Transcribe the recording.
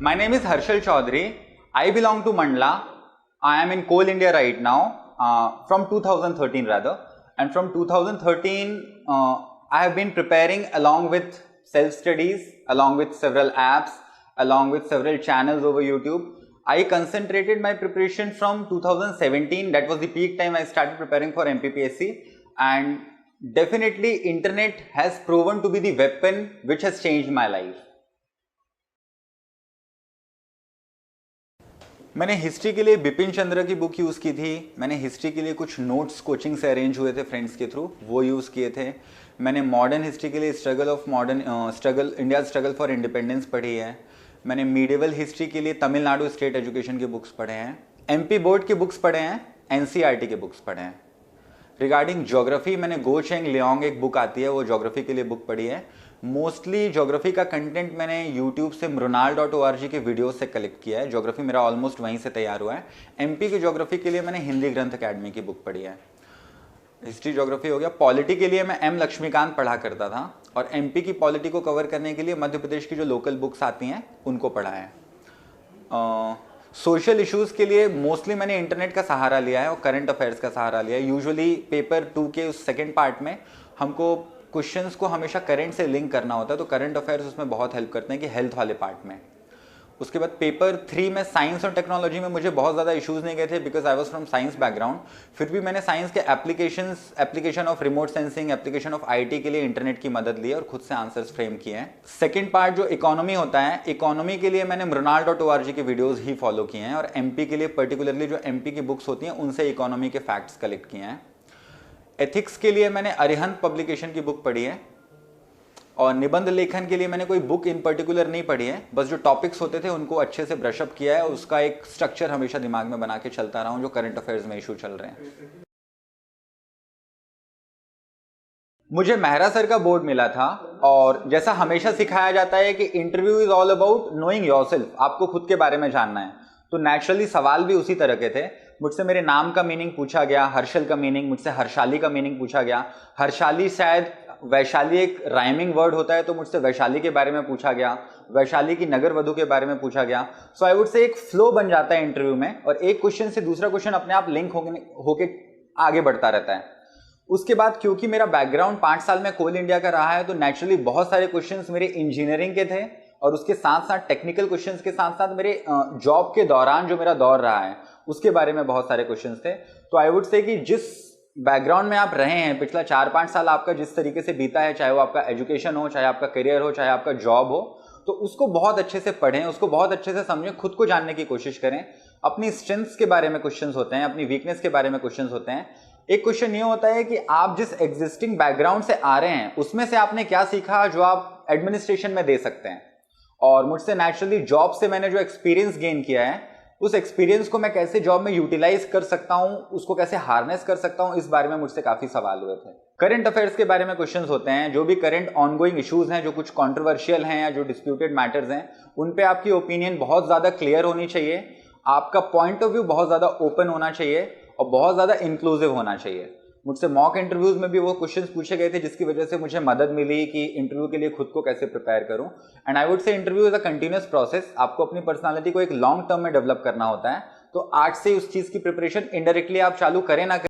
My name is Harshal Chaudhary. I belong to Mandla. I am in Coal India right now, from 2013 rather. And from 2013, I have been preparing along with self-studies, along with several apps, along with several channels over YouTube. I concentrated my preparation from 2017. That was the peak time I started preparing for MPPSC. And definitely internet has proven to be the weapon which has changed my life. मैंने history के लिए बिपिन चंद्र की book use की थी। मैंने history के लिए कुछ नोट्स कोचिंग से अरेंज हुए थे फ्रेंड्स के थ्रू, वो यूज़ किए थे। मैंने मॉडर्न हिस्ट्री के लिए इंडिया स्ट्रगल फॉर इंडिपेंडेंस पढ़ी है। मैंने मीडिएवल हिस्ट्री के लिए तमिलनाडु स्टेट एजुकेशन के बुक्स पढ़े हैं, एमपी बोर्ड के बुक्स पढ़े हैं, एनसीईआरटी के बुक्स पढ़े हैं। रिगार्डिंग ज्योग्राफी, मैंने गो चेंग लियोंग एक बुक आती है, वो ज्योग्राफी के लिए बुक पढ़ी है। मोस्टली ज्योग्राफी का कंटेंट मैंने यूट्यूब से mrunal.org के वीडियो से कलेक्ट किया है। ज्योग्राफी मेरा ऑलमोस्ट वहीं से तैयार हुआ है। एमपी की ज्योग्राफी के लिए मैंने हिंदी ग्रंथ अकेडमी की बुक पढ़ी है। हिस्ट्री ज्योग्राफी हो गया। पॉलिटी के लिए मैं एम लक्ष्मीकांत पढ़ा करता था, और एमपी की पॉलिटी को कवर करने के लिए मध्य प्रदेश की जो लोकल बुक्स आती हैं उनको पढ़ा है। सोशल इश्यूज़ के लिए मोस्टली मैंने इंटरनेट का सहारा लिया है और करंट अफेयर्स का सहारा लिया है। यूजुअली पेपर 2 के उस सेकेंड पार्ट में हमको क्वेश्चंस को हमेशा करंट से लिंक करना होता है, तो करंट अफेयर्स उसमें बहुत हेल्प करते हैं कि हेल्थ वाले पार्ट में। उसके बाद पेपर 3 में साइंस और टेक्नोलॉजी में मुझे बहुत ज़्यादा इश्यूज़ नहीं गए थे, because I was from science background. फिर भी मैंने साइंस के application of remote sensing, application of IT के लिए इंटरनेट की मदद ली और खुद से आंसर्स फ्रेम किए हैं। सेकेंड पार्ट जो इकोनॉमी होता है, इकोनॉमी के लिए मैंने mrunal.org के वीडियोज़ ही फॉलो किए हैं, और एमपी के लिए पर्टिकुलरली जो एमपी की बुक्स होती हैं उनसे इकोनॉमी के फैक्ट्स कलेक्ट किए हैं। एथिक्स के लिए मैंने अरिहंत पब्लिकेशन की बुक पढ़ी है, और निबंध लेखन के लिए मैंने कोई बुक इन पर्टिकुलर नहीं पढ़ी है, बस जो टॉपिक्स होते थे उनको अच्छे से ब्रशअप किया है, उसका एक स्ट्रक्चर हमेशा दिमाग में बना के चलता रहा हूं जो करंट अफेयर्स में इशू चल रहे हैं। मुझे मेहरा सर का बोर्ड मिला था, और जैसा हमेशा सिखाया जाता है कि interview is all about knowing yourself, आपको खुद के बारे में जानना है, तो नेचुरली सवाल भी उसी तरह के थे। मुझसे मेरे नाम का मीनिंग पूछा गया, हर्षल का मीनिंग, मुझसे हर्षाली का मीनिंग पूछा गया। हर्षाली शायद वैशाली एक राइमिंग वर्ड होता है, तो मुझसे वैशाली के बारे में पूछा गया। वैशाली की नगर वधु के बारे में पूछा गया। सो आई वुड से एक फ्लो बन जाता है इंटरव्यू में, और एक क्वेश्चन से दूसरा क्वेश्चन अपने आप लिंक होके आगे बढ़ता रहता है। उसके बाद क्योंकि मेरा बैकग्राउंड 5 साल में कोल इंडिया का रहा है, तो नेचुरली बहुत सारे क्वेश्चंस मेरे इंजीनियरिंग के थे, और उसके साथ साथ टेक्निकल क्वेश्चंस के साथ साथ मेरे जॉब के दौरान जो मेरा दौर रहा है उसके बारे में बहुत सारे क्वेश्चंस थे। तो आई वुड से कि जिस बैकग्राउंड में आप रहे हैं, पिछला 4-5 साल आपका जिस तरीके से बीता है, चाहे वो आपका एजुकेशन हो, चाहे आपका करियर हो, चाहे आपका जॉब हो, तो उसको बहुत अच्छे से पढ़ें, उसको बहुत अच्छे से समझें, खुद को जानने की कोशिश करें। अपनी स्ट्रेंथ्स के बारे में क्वेश्चंस होते हैं, अपनी वीकनेस के बारे में क्वेश्चंस होते हैं। एक क्वेश्चन ये होता है कि आप जिस एग्जिस्टिंग बैकग्राउंड से आ रहे हैं उसमें से आपने क्या सीखा जो आप एडमिनिस्ट्रेशन में दे सकते हैं। और मुझसे नेचुरली जॉब से मैंने जो एक्सपीरियंस गेन किया है, उस एक्सपीरियंस को मैं कैसे जॉब में यूटिलाइज कर सकता हूं, उसको कैसे हार्नेस कर सकता हूं, इस बारे में मुझसे काफी सवाल हुए थे। करंट अफेयर्स के बारे में क्वेश्चंस होते हैं, जो भी करंट ऑनगोइंग इश्यूज हैं, जो कुछ कंट्रोवर्शियल हैं या जो डिस्प्यूटेड मैटर्स हैं, उन पे आपकी ओपिनियन बहुत ज्यादा क्लियर होनी चाहिए, आपका पॉइंट ऑफ व्यू बहुत ज्यादा ओपन होना चाहिए, और बहुत ज्यादा इंक्लूसिव होना चाहिए। मुझसे मॉक इंटरव्यूज में भी वो क्वेश्चंस पूछे गए थे, जिसकी वजह से मुझे मदद मिली कि इंटरव्यू के लिए खुद को कैसे प्रिपेयर करूं। And I would say interview is a continuous process. आपको अपनी पर्सनालिटी को एक लॉन्ग टर्म में डेवलप करना होता है, तो आज से उस चीज की प्रिपरेशन इनडायरेक्टली आप चालू करें ना करें,